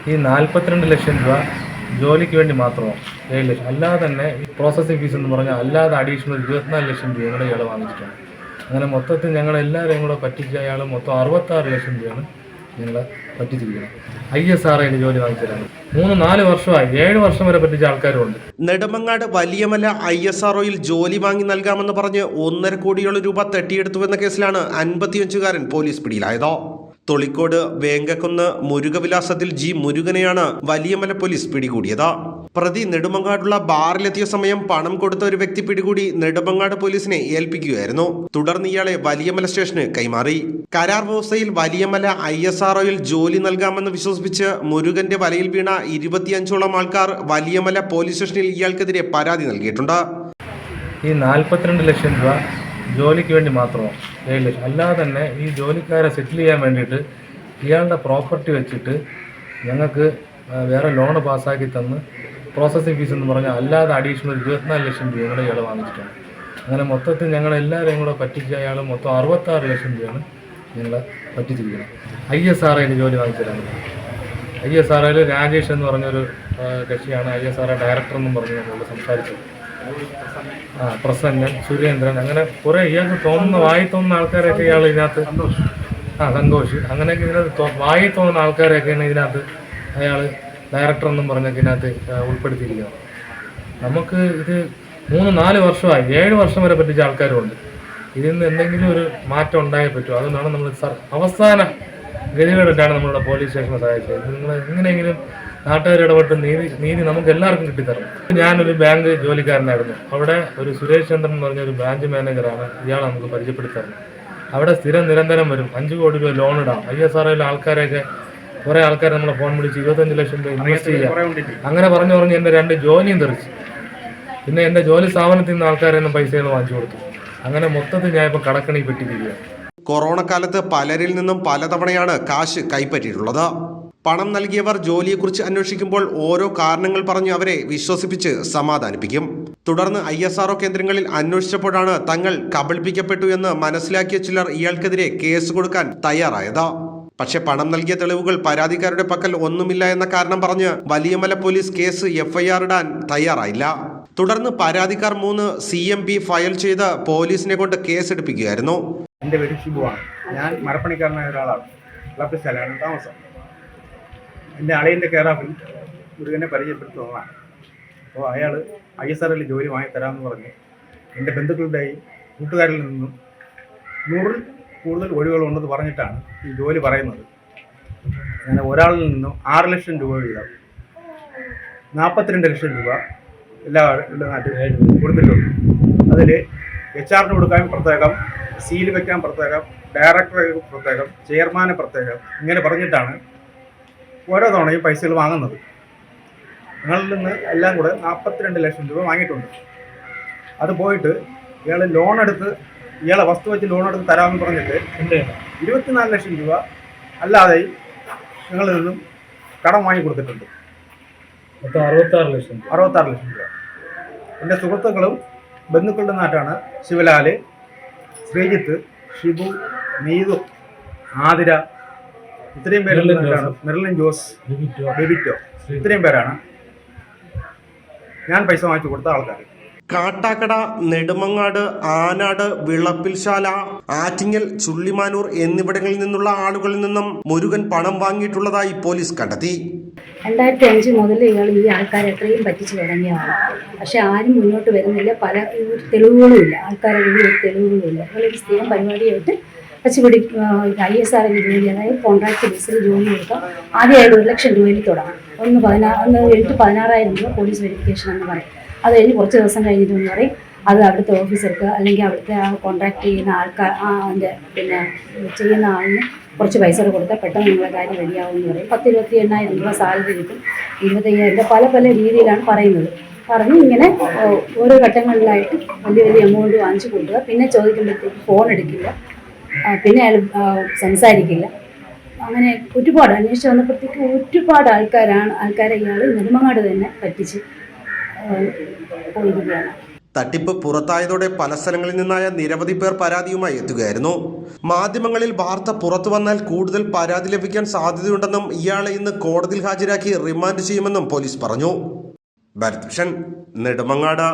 ഈ 42 ലക്ഷം രൂപ ജോലിക്ക് വേണ്ടി മാത്രമാണ് 7 ലക്ഷം. അല്ലാതെ തന്നെ ഈ പ്രോസസ്സിംഗ് ഫീസ് എന്ന് പറഞ്ഞാൽ അല്ലാതെ അഡീഷണൽ 24 ലക്ഷം രൂപ കൂടെ ഇയാൾ വാങ്ങിച്ചിട്ടുണ്ട്. അങ്ങനെ മൊത്തത്തിൽ ഞങ്ങളെല്ലാവരെയും കൂടെ പറ്റിച്ച അയാൾ മൊത്തം 66 ലക്ഷം രൂപയാണ് ഞങ്ങളെ പറ്റിച്ചിരിക്കുന്നത്. ISROയിൽ ജോലി വാങ്ങിച്ചതാണ്. 3-4 വർഷമായി, 7 വർഷം വരെ പറ്റിച്ച ആൾക്കാരുമുണ്ട്. നെടുമങ്ങാട് വലിയമല ISROയിൽ ജോലി വാങ്ങി നൽകാമെന്ന് പറഞ്ഞ് 1.5 കോടിയോളം രൂപ തട്ടിയെടുത്തുവെന്ന കേസിലാണ് 55-കാരൻ പോലീസ് പിടിയിലായത്. തൊളിക്കോട് വേങ്കക്കുന്ന് മുരുകവിലാസത്തിൽ G മുരുകനെയാണ് വലിയമല പോലീസ് പിടികൂടിയത്. പ്രതി നെടുമങ്ങാടുള്ള ബാറിലെത്തിയ സമയം പണം കൊടുത്ത ഒരു വ്യക്തി പിടികൂടി നെടുമങ്ങാട് പോലീസിനെ ഏൽപ്പിക്കുകയായിരുന്നു. തുടർന്ന് ഇയാളെ വലിയമല സ്റ്റേഷന് കൈമാറി. കരാർ വ്യവസ്ഥയിൽ വലിയമല ISROയിൽ ജോലി നൽകാമെന്ന് വിശ്വസിപ്പിച്ച് മുരുകന്റെ വലയിൽ വീണ 25ഓളം ആൾക്കാർ വലിയമല പോലീസ് സ്റ്റേഷനിൽ ഇയാൾക്കെതിരെ പരാതി നൽകിയിട്ടുണ്ട്. ഈ 42 ലക്ഷം രൂപ ജോലിക്ക് വേണ്ടി മാത്രമാണ് 7 ലക്ഷം. അല്ലാതെ തന്നെ ഈ ജോലിക്കാരെ സെറ്റിൽ ചെയ്യാൻ വേണ്ടിയിട്ട് ഇയാളുടെ പ്രോപ്പർട്ടി വെച്ചിട്ട് ഞങ്ങൾക്ക് വേറെ ലോണ് പാസ്സാക്കി തന്ന് പ്രോസസ്സിംഗ് ഫീസ് എന്ന് പറഞ്ഞാൽ അല്ലാതെ അഡീഷണൽ 24 ലക്ഷം രൂപ കൂടെ ഇയാൾ വാങ്ങിച്ചിട്ടുണ്ട്. അങ്ങനെ മൊത്തത്തിൽ ഞങ്ങളെല്ലാവരെയും കൂടെ പറ്റിച്ച അയാൾ മൊത്തം 66 ലക്ഷം രൂപയാണ് ഞങ്ങളെ പറ്റിച്ചിരിക്കുന്നത്. ISROയിൽ ജോലി വാങ്ങിച്ചതാണ്. ISROയിൽ രാജേഷ് എന്ന് പറഞ്ഞൊരു കക്ഷിയാണ് ISRO ഡയറക്ടർ എന്നും പറഞ്ഞ് ഞങ്ങൾ സംസാരിച്ചത്. പ്രസന്നൻ, സുരേന്ദ്രൻ, അങ്ങനെ കുറേ ഇയാൾക്ക് വായി തോന്നുന്ന ആൾക്കാരെയൊക്കെ ഇയാൾ ഇതിനകത്ത് സന്തോഷ്, അങ്ങനെയൊക്കെ ഇതിനകത്ത് വായി തോന്നുന്ന ആൾക്കാരെയൊക്കെയാണ് ഇതിനകത്ത് അയാൾ ഡയറക്ടർ എന്നും പറഞ്ഞൊക്കെ ഇതിനകത്ത് ഉൾപ്പെടുത്തിയിരിക്കുന്നത്. നമുക്ക് ഇത് 3-4 വർഷമായി, 7 വർഷം വരെ പറ്റിച്ച ആൾക്കാരുമുണ്ട്. ഇതിൽ നിന്ന് എന്തെങ്കിലും ഒരു മാറ്റം ഉണ്ടായേ പറ്റൂ. അതുകൊണ്ടാണ് നമ്മൾ അവസാന ഗതികേടിട്ടാണ് നമ്മളുടെ പോലീസ് സ്റ്റേഷനെ സഹായിച്ചത്. നിങ്ങൾ എങ്ങനെയെങ്കിലും നാട്ടുകാർ ഇടപെട്ട് നീതി നമുക്ക് എല്ലാവർക്കും കിട്ടിത്തരണം. ഞാനൊരു ബാങ്ക് ജോലിക്കാരനായിരുന്നു. അവിടെ ഒരു സുരേഷ് ചന്ദ്രൻ എന്ന് പറഞ്ഞൊരു ബ്രാഞ്ച് മാനേജറാണ്. ഇയാളെ നമുക്ക് പരിചയപ്പെടുത്തരണം. അവിടെ സ്ഥിരം നിരന്തരം വരും. 5 കോടി രൂപ ലോൺ ഇടാം. ISROയിലെ ആൾക്കാരെയൊക്കെ കുറേ ആൾക്കാർ നമ്മളെ ഫോൺ വിളിച്ച് 25 ലക്ഷം രൂപ ഇൻവെസ്റ്റ് ചെയ്യാം അങ്ങനെ പറഞ്ഞ് എൻ്റെ 2 ജോലിയും തെറിച്ച്. പിന്നെ എൻ്റെ ജോലി സ്ഥാപനത്തിൽ നിന്ന് ആൾക്കാരെന്നും പൈസകൾ വാങ്ങിച്ചു കൊടുത്തു. അങ്ങനെ മൊത്തത്തിൽ ഞാൻ ഇപ്പോൾ കടക്കണി പെട്ടിരിക്കുകയാണ്. കൊറോണ കാലത്ത് പലരിൽ നിന്നും പലതവണയാണ് കാശ് കൈപ്പറ്റിയിട്ടുള്ളത്. പണം നൽകിയവർ ജോലിയെക്കുറിച്ച് അന്വേഷിക്കുമ്പോൾ ഓരോ കാരണങ്ങൾ പറഞ്ഞ് അവരെ വിശ്വസിപ്പിച്ച് സമാധാനിപ്പിക്കും. തുടർന്ന് ISRO കേന്ദ്രങ്ങളിൽ അന്വേഷിച്ചപ്പോഴാണ് തങ്ങൾ കബളിപ്പിക്കപ്പെട്ടു എന്ന് മനസ്സിലാക്കിയ ചിലർ ഇയാൾക്കെതിരെ കേസ് കൊടുക്കാൻ തയ്യാറായത്. പക്ഷെ പണം നൽകിയ തെളിവുകൾ പരാതിക്കാരുടെ പക്കൽ ഒന്നുമില്ല എന്ന കാരണം പറഞ്ഞ് വലിയമല പോലീസ് കേസ് FIR ഇടാൻ തയ്യാറായില്ല. തുടർന്ന് പരാതിക്കാർ 3 CMP ഫയൽ ചെയ്ത് പോലീസിനെ കൊണ്ട് കേസെടുപ്പിക്കുകയായിരുന്നു. എൻ്റെ പേര് ഷിബുവാണ്. ഞാൻ മരപ്പണിക്കാരനായ ഒരാളാണ്. ക്ലബ് സ്ഥലമാണ് താമസം. എൻ്റെ അളിയൻ്റെ കെയറാഫിൽ മുരുകനെ പരിചയപ്പെടുത്തുന്നതാണ്. അപ്പോൾ അയാൾ ISROയിൽ ജോലി വാങ്ങിത്തരാമെന്ന് പറഞ്ഞ് എൻ്റെ ബന്ധുക്കളുടെയും കൂട്ടുകാരിൽ നിന്നും 100-ൽ കൂടുതൽ ഒഴിവുകളുണ്ടെന്ന് പറഞ്ഞിട്ടാണ് ഈ ജോലി പറയുന്നത്. അങ്ങനെ ഒരാളിൽ നിന്നും 6 ലക്ഷം രൂപ വീതം 42 ലക്ഷം രൂപ എല്ലാ നാട്ടിൽ കൊടുത്തിട്ടുണ്ട്. അതിൽ HR കൊടുക്കാൻ പ്രത്യേകം, സീൽ വെക്കാൻ പ്രത്യേകം, ഡയറക്ടറെ പ്രത്യേകം, ചെയർമാനെ പ്രത്യേകം, ഇങ്ങനെ പറഞ്ഞിട്ടാണ് ഓരോ തവണയും പൈസകൾ വാങ്ങുന്നത്. ഞങ്ങളിൽ നിന്ന് എല്ലാം കൂടെ 42 ലക്ഷം രൂപ വാങ്ങിയിട്ടുണ്ട്. അത് പോയിട്ട് ഇയാൾ ഇയാളെ വസ്തു വെച്ച് ലോൺ എടുത്ത് തരാമെന്ന് പറഞ്ഞിട്ട് 24 ലക്ഷം രൂപ അല്ലാതെ ഞങ്ങളിൽ നിന്നും കടം വാങ്ങി കൊടുത്തിട്ടുണ്ട്. 66 ലക്ഷം രൂപ. എൻ്റെ സുഹൃത്തുക്കളും ബന്ധുക്കളുടെ നാട്ടാണ് ശിവലാല്, ശ്രീജിത്ത്, ഷിബു, നീതു, ആതിര, ഇത്രയും പേരുടെ നാട്ടാണ്. മെർലിൻ ജോസ്, ബെബിറ്റോ, ഇത്രയും പേരാണ് ഞാൻ പൈസ വാങ്ങിച്ചു കൊടുത്ത ആൾക്കാർ. കാട്ടാക്കട, നെടുമങ്ങാട്, ആനാട്, വിളപ്പിൽശാല, ആറ്റിങ്ങൽ, ചുള്ളിമാനൂർ എന്നിവിടങ്ങളിൽ നിന്നുള്ള ആളുകളിൽ നിന്നും മുരുകൻ പണം വാങ്ങിയിട്ടുള്ളതായി പോലീസ് കണ്ടെത്തി. 2005 മുതൽ ഇയാൾ ഈ ആൾക്കാരെ എത്രയും പറ്റിച്ചു തുടങ്ങിയതാണ്. പക്ഷെ ആരും മുന്നോട്ട് വരുന്നില്ല. പല തെളിവുകളുമില്ല. ആൾക്കാരെ ഒരു തെളിവുകളുമില്ല. ഇയാളൊരു സ്ഥിരം പരിപാടിയായിട്ട് പച്ചപിടി ISROയിൽ ജോലി, അതായത് കോൺട്രാക്ട് ബേസിൽ ജോലി കൊടുക്കാം. ആദ്യമായിട്ട് 1 ലക്ഷം രൂപയിൽ തുടങ്ങാം. 16,000 രൂപ പോലീസ് വെരിഫിക്കേഷൻ എന്ന് പറയും. അത് കഴിഞ്ഞ് കുറച്ച് ദിവസം കഴിഞ്ഞിട്ടെന്ന് പറയും അത് അവിടുത്തെ ഓഫീസർക്ക് അല്ലെങ്കിൽ അവിടുത്തെ കോൺട്രാക്ട് ചെയ്യുന്ന ആൾക്കാർ അതിൻ്റെ ചെയ്യുന്ന ആളിന് കുറച്ച് പൈസ കൊടുത്താൽ പെട്ടെന്ന് നിങ്ങളുടെ കാര്യം റെഡിയാവുമെന്ന് പറയും. 10-28,000 രൂപ സാലറി കിട്ടും. 25,000 രൂപ പല രീതിയിലാണ് പറയുന്നത്. പറഞ്ഞ് ഇങ്ങനെ ഓരോ ഘട്ടങ്ങളിലായിട്ട് വലിയ എമൗണ്ട് വാങ്ങിച്ചു കൊടുക്കുക. പിന്നെ ചോദിക്കുമ്പോഴത്തേക്ക് ഫോൺ എടുക്കില്ല, പിന്നെ അയാൾ സംസാരിക്കില്ല. അങ്ങനെ ഒരുപാട് അന്വേഷിച്ച് വന്നപ്പോഴത്തേക്ക് ഒരുപാട് ആൾക്കാരെ ഇയാൾ നെടുമങ്ങാട് തന്നെ പറ്റിച്ച് പോയിരിക്കുകയാണ്. തട്ടിപ്പ് പുറത്തായതോടെ പല സ്ഥലങ്ങളിൽ നിന്നായ നിരവധി പേർ പരാതിയുമായി എത്തുകയായിരുന്നു. മാധ്യമങ്ങളിൽ വാർത്ത പുറത്തു വന്നാൽ കൂടുതൽ പരാതി ലഭിക്കാൻ സാധ്യതയുണ്ടെന്നും ഇയാളെ ഇന്ന് കോടതിയിൽ ഹാജരാക്കി റിമാൻഡ് ചെയ്യുമെന്നും പോലീസ് പറഞ്ഞു. ഭരത് ഭൂഷൺ, നെടുമങ്ങാട്.